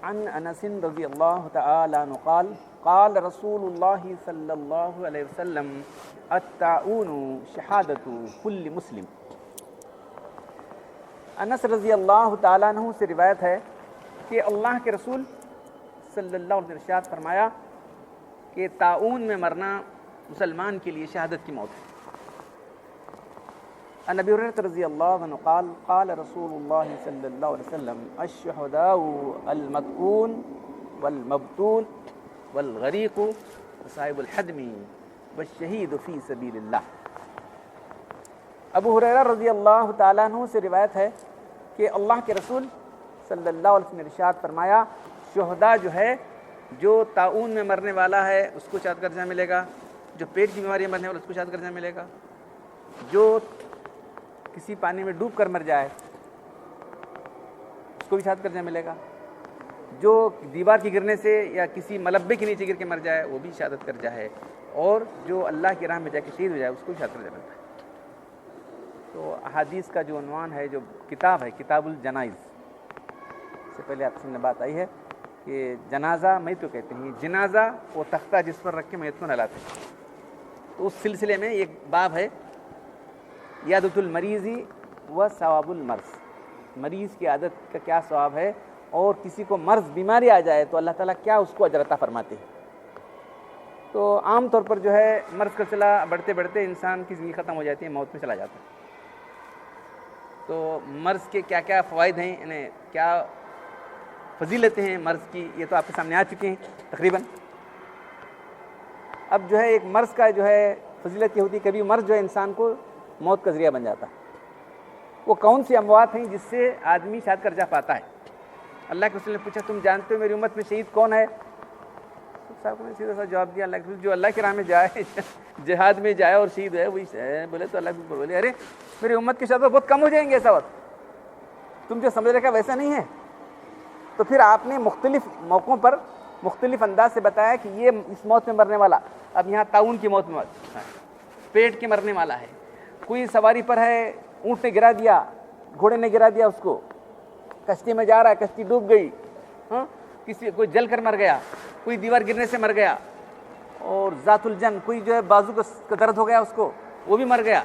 عن انس رضی اللہ تعالی عنہ قال قال رسول اللہ صلی اللہ علیہ وسلم الطاعون شہادت کل مسلم۔ انس رضی اللہ تعالیٰ عنہ سے روایت ہے کہ اللہ کے رسول صلی اللہ علیہ وسلم نے ارشاد فرمایا کہ طاعون میں مرنا مسلمان کے لیے شہادت کی موت ہے۔ عن ابی ہریرہ رضی اللہ عنہ قال قال رسول اللہ صلی اللہ علیہ وسلم الشہداء المطعون والمبطون والغریق وصاحب الحدم والشہید فی سبیل اللہ۔ ابو ہریرہ رضی اللہ تعالیٰ عنہ سے روایت ہے کہ اللہ کے رسول صلی اللہ علیہ وسلم نے ارشاد فرمایا شہداء جو ہے، جو طاعون میں مرنے والا ہے اس کو شہادت کا درجہ ملے گا، جو پیٹ کی بیماری میں مرنے والا اس کو شہادت کا درجہ ملے گا، جو کسی پانی میں ڈوب کر مر جائے اس کو بھی شہادت کا درجہ ملے گا، جو دیوار کی گرنے سے یا کسی ملبے کے نیچے گر کے مر جائے وہ بھی شہادت کا درجہ ہے، اور جو اللہ کی راہ میں جا کے شہید ہو جائے اس کو بھی شہادت کا درجہ ملتا ہے۔ تو احادیث کا جو عنوان ہے، جو کتاب ہے، کتاب الجنائز، سے پہلے آپ سے بات آئی ہے کہ جنازہ میت کو کہتے ہیں، جنازہ وہ تختہ جس پر رکھ کے میت کو نہلاتے ہیں۔ تو اس سلسلے میں ایک باب ہے عیادۃ المریض و ثواب المرض، مریض کی عادت کا کیا ثواب ہے، اور کسی کو مرض بیماری آ جائے تو اللہ تعالیٰ کیا اس کو اجر عطا فرماتے ہیں۔ تو عام طور پر جو ہے مرض کا سلسلہ بڑھتے بڑھتے انسان کی زندگی ختم ہو جاتی ہے، موت میں چلا جاتا ہے۔ تو مرض کے کیا کیا فوائد ہیں، انہیں کیا فضیلتیں ہیں مرض کی، یہ تو آپ کے سامنے آ چکے ہیں تقریباً۔ اب جو ہے ایک مرض کا جو ہے فضیلت یہ ہوتی ہے، کبھی مرض جو ہے انسان کو موت کا ذریعہ بن جاتا ہے۔ وہ کون سی اموات ہیں جس سے آدمی شہادت کا درجہ پاتا ہے؟ اللہ کے رسول نے پوچھا تم جانتے ہو میری امت میں شہید کون ہے؟ صاحب نے سیدھا سا جواب دیا اللہ کے رسول جو اللہ کی راہ میں جائے، جہاد میں جائے اور شہید ہے وہی ہے۔ بولے تو اللہ کے بولے ارے میری امت کے شہادت بہت کم ہو جائیں گے ایسا وقت، تم جو سمجھ رکھا ویسا نہیں ہے۔ تو پھر آپ نے مختلف موقعوں پر مختلف انداز سے بتایا کہ یہ اس موت میں مرنے والا، اب یہاں طاعون کی موت میں پیٹ کے مرنے والا ہے، کوئی سواری پر ہے اونٹ نے گرا دیا، گھوڑے نے گرا دیا اس کو، کشتی میں جا رہا ہے کشتی ڈوب گئی، کسی کوئی جل کر مر گیا، کوئی دیوار گرنے سے مر گیا، اور ذات الجن کوئی جو ہے بازو کا درد ہو گیا اس کو وہ بھی مر گیا۔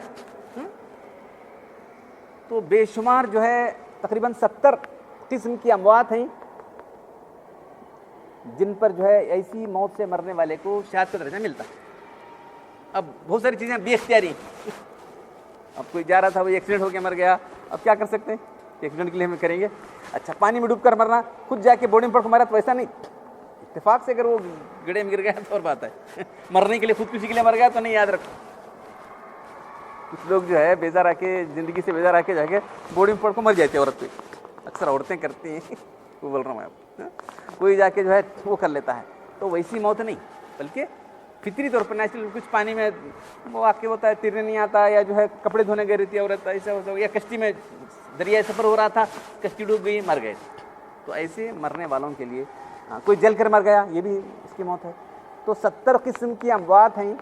تو بے شمار جو ہے تقریباً 70 قسم کی اموات ہیں جن پر جو ہے ایسی موت سے مرنے والے کو شہادت کا درجہ ملتا ہے۔ اب بہت ساری چیزیں بے اختیاری ہیں، اب کوئی جا رہا تھا وہ ایکسیڈنٹ ہو کے مر گیا، اب کیا کر سکتے ہیں؟ ایکسیڈنٹ کے لیے ہم کریں گے۔ اچھا پانی میں ڈوب کر مرنا، خود جا کے بوڑی میں پڑ کے مرا تو ویسا نہیں، اتفاق سے اگر وہ گڑے میں گر گیا تو اور بات ہے، مرنے کے لیے خود کسی کے لیے مر گیا تو نہیں، یاد رکھو۔ کچھ لوگ جو ہے بیزار آ کے زندگی سے بیزار آ کے جا کے بوڑی میں پڑ کے مر جاتی ہے عورت پہ، اکثر عورتیں کرتی ہیں، وہ بول رہا ہوں میں آپ، کوئی جا کے جو ہے وہ کر لیتا ہے، تو ویسی موت نہیں، بلکہ فطری طور پر نیچرل کچھ پانی میں وہ آ کے ہوتا ہے، تیرنے نہیں آتا، یا جو ہے کپڑے دھونے گئی رہتی ہے عورت ایسا ہوتا ہے، یا کشتی میں دریائے سفر ہو رہا تھا کشتی ڈوب گئی مر گئے، تو ایسے مرنے والوں کے لیے کوئی جل کر مر گیا یہ بھی اس کی موت ہے۔ تو 70 قسم کی اموات ہیں،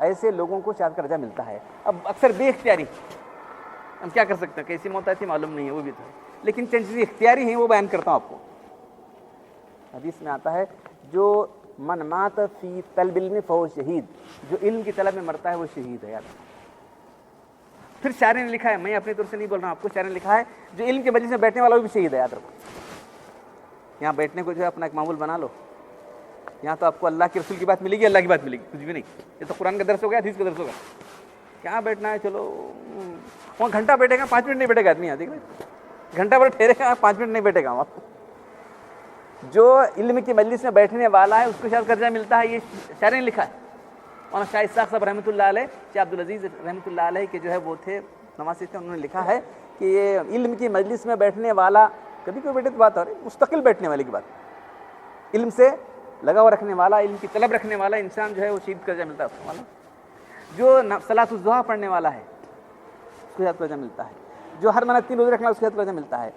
ایسے لوگوں کو شہادت کا درجہ ملتا ہے۔ اب اکثر بے اختیاری ہم کیا کر سکتے ہیں، کیسی موت آئی تھی معلوم نہیں ہے، وہ بھی تو ہے، لیکن چند چیزیں اختیاری ہیں وہ بیان کرتا ہوں آپ کو۔ حدیث میں آتا ہے جو من مات فی طلب العلم فہو شہید، جو علم کی طلب میں مرتا ہے وہ شہید ہے، یاد رکھو۔ پھر شاعر نے لکھا ہے، میں اپنے طور سے نہیں بول رہا ہوں، آپ کو شاعر نے لکھا ہے جو علم کے مجلس میں بیٹھنے والا وہ بھی شہید ہے، یاد رکھو۔ یہاں بیٹھنے کو جو ہے اپنا ایک معمول بنا لو، یہاں تو آپ کو اللہ کے رسول کی بات ملے گی، اللہ کی بات ملے گی، کچھ بھی نہیں، یہ تو قرآن کا درس ہو گیا، حدیث کا درس ہوگا، کہاں بیٹھنا ہے، چلو وہاں گھنٹہ بیٹھے گا 5 منٹ نہیں بیٹھے گا آدمی، یہاں دیکھ رہے گھنٹہ بھر ٹھہرے گا 5 منٹ نہیں بیٹھے گا وہاں۔ جو علم کی مجلس میں بیٹھنے والا ہے اس کو شہادت کا درجہ ملتا ہے، یہ شاعر نے لکھا ہے۔ اور شاہ اسحاق صاحب رحمۃ اللہ علیہ، شاہ عبدالعزیز رحمۃ اللہ علیہ کے جو ہے وہ تھے نواسے تھے، انہوں نے لکھا ہے کہ یہ علم کی مجلس میں بیٹھنے والا، کبھی کوئی بیٹھے تو بات ہو رہی مستقل بیٹھنے والے کی بات، علم سے لگاؤ رکھنے والا، علم کی طلب رکھنے والا انسان جو ہے وہ شہید کا درجہ ملتا ہے اس کو، معلوم۔ جو صلاۃ الضحیٰ پڑھنے والا ہے اس کو شہادت کا درجہ ملتا ہے، جو ہر منٹ 3 روزے رکھنا اس کو شہادت کا درجہ ملتا ہے،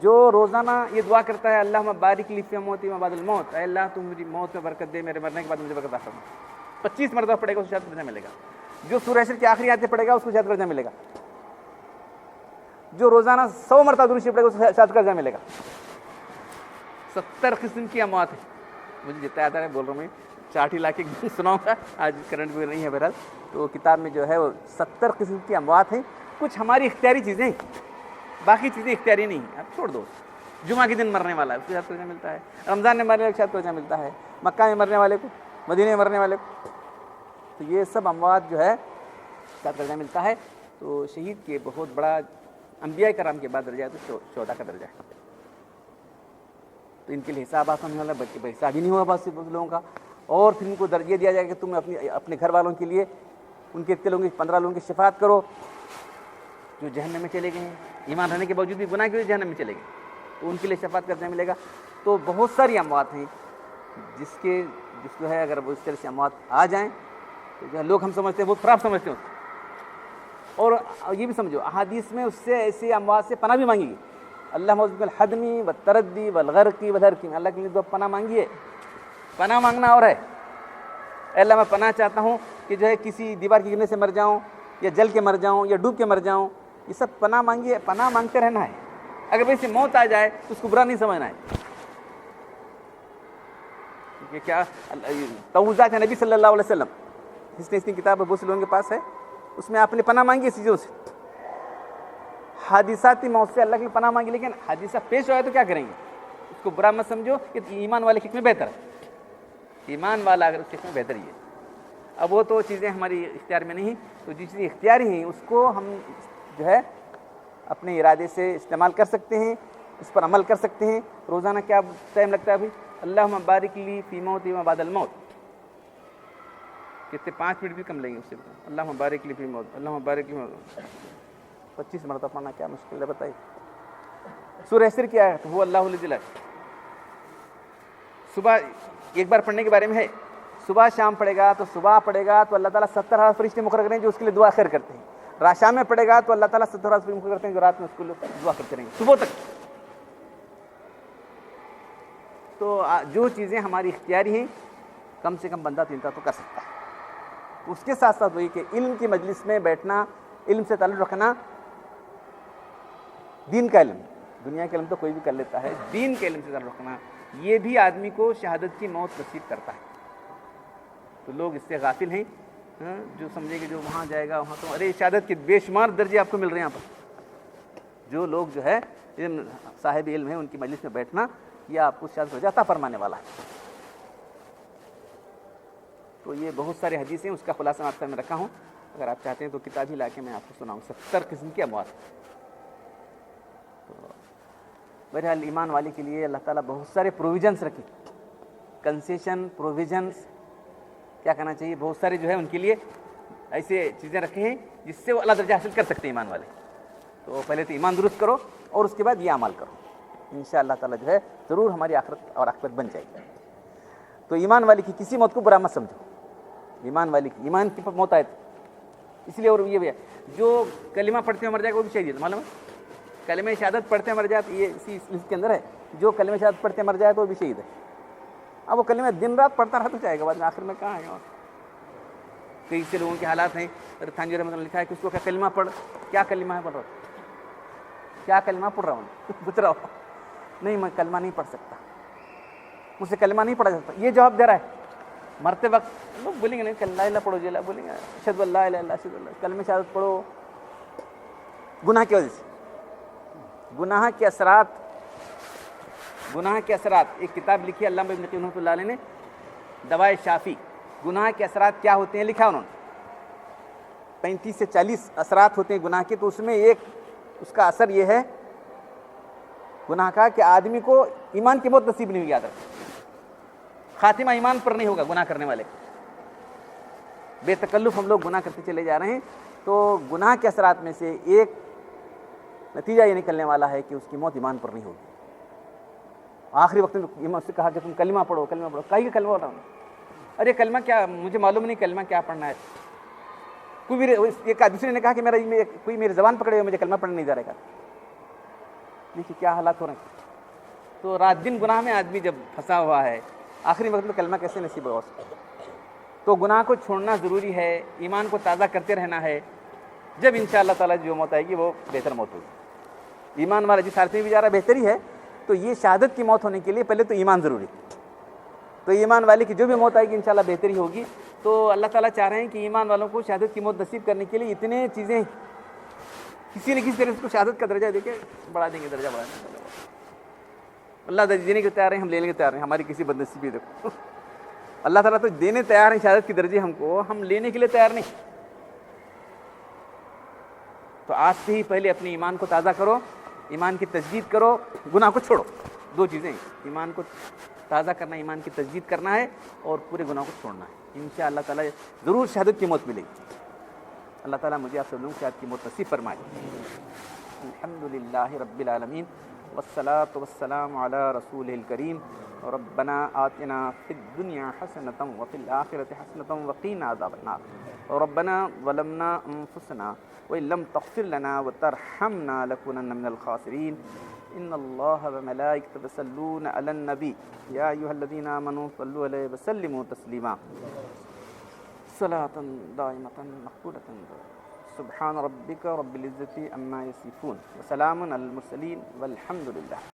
جو روزانہ یہ دعا کرتا ہے اللہم بارک لی فی موتی و بعد الموت، اے اللہ تم میری موت میں برکت دے، میرے مرنے کے بعد مجھے برکت عطا فرما، 25 مرتبہ پڑھے گا اس کو شہادت کا درجہ ملے گا۔ جو سورہ حشر کی آخری آیتیں پڑھے گا اس کو شہادت کا درجہ ملے گا۔ جو روزانہ 100 مرتبہ درود شریف پڑھے گا اس کو شہادت کا درجہ ملے گا۔ 70 قسم کی اموات ہیں. مجھے جتنا یاد ہے بول رہا ہوں میں 60 علاقے سناؤں گا, آج کرنٹ بھی نہیں ہے بہرحال. تو کتاب میں جو ہے وہ 70 قسم کی اموات ہیں. کچھ ہماری اختیاری چیزیں, باقی چیزیں اختیاری نہیں ہیں, آپ چھوڑ دو. جمعہ کے دن مرنے والا ہے اس کو شاید توجہ ملتا ہے, رمضان میں مرنے والے کو شاید توجہ ملتا ہے, مکہ میں مرنے والے کو, مدینے میں مرنے والے کو. تو یہ سب اموات جو ہے شاید درجہ ملتا ہے. تو شہید کے بہت بڑا انبیاء کرام کے بعد درجہ ہے تو شہداء کا درجہ ہے. تو ان کے لیے حساب آسان نہیں والا, بلکہ حساب ہی نہیں ہوا بس لوگوں کا. اور پھر ان کو درجہ دیا جائے کہ تم اپنے گھر والوں کے لیے ان کے اتنے لوگوں کی 15 لوگوں کی شفاعت کرو جو جہنم میں چلے گئے ہیں, ایمان رہنے کے باوجود بھی گناہ کی وجہ سے جہنم میں چلے گئے, تو ان کے لیے شفاعت کا درجہ ملے گا. تو بہت ساری اموات ہیں جس جو ہے اگر وہ اس طرح سے اموات آ جائیں تو جو ہے لوگ ہم سمجھتے ہیں بہت خراب سمجھتے ہیں. اور یہ بھی سمجھو احادیث میں اس سے ایسی اموات سے پناہ بھی مانگی گئی. اللہ معوذ بالحدمی والتردی والغرقی والحرقی, اللہ کے لیے دعا پناہ مانگیے. پناہ مانگنا اور ہے, اے اللہ میں پناہ چاہتا ہوں کہ جو ہے کسی دیوار کے گرنے سے مر جاؤں یا جل کے مر جاؤں یا ڈوب کے مر جاؤں. یہ سب پناہ مانگیے, پناہ مانگتے رہنا ہے. اگر ویسے موت آ جائے تو اس کو برا نہیں سمجھنا ہے. کیونکہ کیا توزات ہے نبی صلی اللہ علیہ وسلم, جس نے اس کی کتاب بہت سے لوگوں کے پاس ہے, اس میں آپ نے پناہ مانگی اس چیزوں سے. حادثاتی موت سے اللہ کی پناہ مانگی, لیکن حادثہ پیش ہوا ہے تو کیا کریں گے, اس کو برا مت سمجھو. کہ ایمان والے حق میں بہتر ہے, ایمان والا اگر اس حق میں بہتر ہی ہے. اب وہ تو چیزیں ہماری اختیار میں نہیں, تو جو چیزیں اختیاری ہیں اس کو ہم جو ہے اپنے ارادے سے استعمال کر سکتے ہیں, اس پر عمل کر سکتے ہیں. روزانہ کیا ٹائم لگتا ہے ابھی, اللہم بارک لی فی موتی و بعد الموت, کتنے 5 منٹ بھی کم لیں گے اس سے. اللہم بارک لی فی موت, اللہم بارک لی موت 25 مرتبہ پڑھنا کیا مشکل ہے بتائیے. سورہ حشر کیا ہے, وہ اللہ الذی لا, صبح ایک بار پڑھنے کے بارے میں ہے. صبح شام پڑھے گا تو صبح پڑھے گا تو اللہ تعالیٰ 70,000 فرشتے مقرر کریں جو اس کے لیے دعا خیر کرتے ہیں. رات شام میں پڑھے گا تو اللہ تعالیٰ 70,000 فرشتے مقرر کرتے ہیں جو رات میں اس کے لیے دعا کرتے رہیں گے صبح تک. تو جو چیزیں ہماری اختیاری ہیں کم سے کم بندہ 3 تو کر سکتا ہے. اس کے ساتھ ساتھ وہی کہ علم کی مجلس میں بیٹھنا, علم سے تعلق رکھنا, دین کا علم, دنیا کا علم تو کوئی بھی کر لیتا ہے, دین کے علم سے تعلق رکھنا, یہ بھی آدمی کو شہادت کی موت نصیب کرتا ہے. تو لوگ اس سے غافل ہیں, جو سمجھے کہ جو وہاں جائے گا وہاں تو ارے شہادت کے بے شمار درجے آپ کو مل رہے ہیں یہاں پر. جو لوگ جو ہے صاحب علم ہیں ان کی مجلس میں بیٹھنا یہ آپ کو شہادت عطا فرمانے والا ہے. تو یہ بہت سارے حدیث ہیں, اس کا خلاصہ میں آپ سامنے رکھا ہوں. اگر آپ چاہتے ہیں تو کتاب ہی لا کے میں آپ کو سناؤں 70 قسم کی اموات. تو بہرحال ایمان والے کے لیے اللہ تعالیٰ بہت سارے پروویژنس رکھے, کنسیشن پروویژنس کیا کہنا چاہیے, بہت سارے جو ہے ان کے لیے ایسے چیزیں رکھے ہیں جس سے وہ اعلیٰ درجہ حاصل کر سکتے ہیں ایمان والے. تو پہلے تو ایمان درست کرو اور اس کے بعد یہ عمل کرو, انشاءاللہ تعالیٰ جو ہے ضرور ہماری آخرت اور عاقبت بن جائے گی. تو ایمان والے کی کسی موت کو برا مت سمجھو, ایمان والے کی ایمان کی موت آئے تو اس لیے. اور یہ بھی ہے جو کلمہ پڑھتے ہوئے مر جائے گا وہ بھی شہید ہے, معلوم ہے. کلمہ شہادت پڑھتے مر جائے تو یہ اسی اس کے اندر ہے, جو کلمہ شہادت پڑھتے مر جائے تو وہ بھی شہید ہے. اب وہ کلمہ دن رات پڑھتا رہتا جائے گا, بعد میں آخر میں کہاں ہے. اور کئی سے لوگوں کے حالات ہیں, تھانوی رحمۃ اللہ لکھا ہے کہ اس کو کیا کلمہ پڑھ, کیا کلمہ ہے پڑھ رہا ہوں, کیا کلمہ پڑھ رہا ہوں, پوچھ رہا ہوں, نہیں میں کلمہ نہیں پڑھ سکتا, مجھ سے کلمہ نہیں پڑھا جاتا. یہ جواب دے رہا ہے. مرتے وقت لوگ بولیں گے نہیں لا الہ پڑھو, جی بولیں گے اشہد ان لا الہ الا اللہ, اشہد اللہ, کلمہ شہادت پڑھو. گناہ کی وجہ سے, گناہ کے اثرات, گناہ کے اثرات. ایک کتاب لکھی علامہ ابن قیم رحمۃ اللہ علیہ نے, دوائے شافی, گناہ کے اثرات کیا ہوتے ہیں لکھا انہوں نے. 35 سے 40 اثرات ہوتے ہیں گناہ کے. تو اس میں ایک اس کا اثر یہ ہے گناہ کا کہ آدمی کو ایمان کی موت نصیب نہیں ہوگی. یاد رکھیں, خاتمہ ایمان پر نہیں ہوگا گناہ کرنے والے. بے تکلف ہم لوگ گناہ کرتے چلے جا رہے ہیں. تو گناہ کے اثرات میں سے ایک نتیجہ یہ نکلنے والا ہے کہ اس کی موت ایمان پر نہیں ہوگی. آخری وقت میں اس سے کہا کہ تم کلمہ پڑھو, کلمہ پڑھو. کہیں کلمہ پڑھو, ارے کلمہ کیا, مجھے معلوم نہیں کلمہ کیا پڑھنا ہے. کوئی میرے ایک دوسرے نے کہا کہ میرا کوئی میری زبان پکڑے ہوئے مجھے کلمہ پڑھنے نہیں جا رہا. دیکھیے کیا حالات ہو رہے ہیں. تو رات دن گناہ میں آدمی جب پھنسا ہوا ہے, آخری وقت میں کلمہ کیسے نصیب ہوگا اس کو. تو گناہ کو چھوڑنا ضروری ہے, ایمان کو تازہ کرتے رہنا ہے. جب انشاءاللہ تعالیٰ جو موت آئے گی وہ بہتر موت ہوگی. ایمان والا جس حالت میں بھی جا رہا ہے بہتر ہی ہے, تو یہ شہادت کی موت ہونے کے لیے پہلے تو ایمان ضروری ہے. تو ایمان والے کی جو بھی موت آئے گی انشاءاللہ بہتری ہوگی. تو اللہ تعالیٰ چاہ رہے ہیں کہ ایمان والوں کو شہادت کی موت نصیب کرنے کے لیے اتنے چیزیں کسی نہ کسی طرح اس کو شہادت کا درجہ دے کے بڑھا دیں گے, درجہ بڑھا دیں گے. اللہ دینے کے تیار ہیں, ہم لینے کے تیار ہیں. ہماری کسی بدنصیبی دیکھو اللہ تعالیٰ تو دینے تیار ہیں شہادت کی درجے ہم کو, ہم لینے کے لیے تیار نہیں. تو آج سے ہی پہلے اپنے ایمان کو تازہ کرو, ایمان کی تجدید کرو, گناہ کو چھوڑو. دو چیزیں, ایمان کو تازہ کرنا, ایمان کی تجدید کرنا ہے, اور پورے گناہ کو چھوڑنا ہے. انشاءاللہ تعالیٰ ضرور شہادت کی موت ملے گی. اللہ تعالیٰ مجھے آپ سب لوگوں شہادت کی موت نصیب فرمائے. الحمدللہ رب العالمین والصلاة والسلام علی رسول الکریم. ربنا آتنا فی الدنیا حسنۃ وفی الآخرۃ حسنۃ وقینا عذاب النار. ربنا ظلمنا انفسنا وإن لم تغفر لنا وترحمنا لنكونن من الخاسرین. ان اللہ وملائکته یصلون علی النبی یا ایھا الذین آمنوا صلوا علیہ وسلموا تسلیما. صلاۃ دائمۃ مقبولۃ. سبحان ربک رب العزة عما یصفون وسلام علی المرسلین والحمد للہ.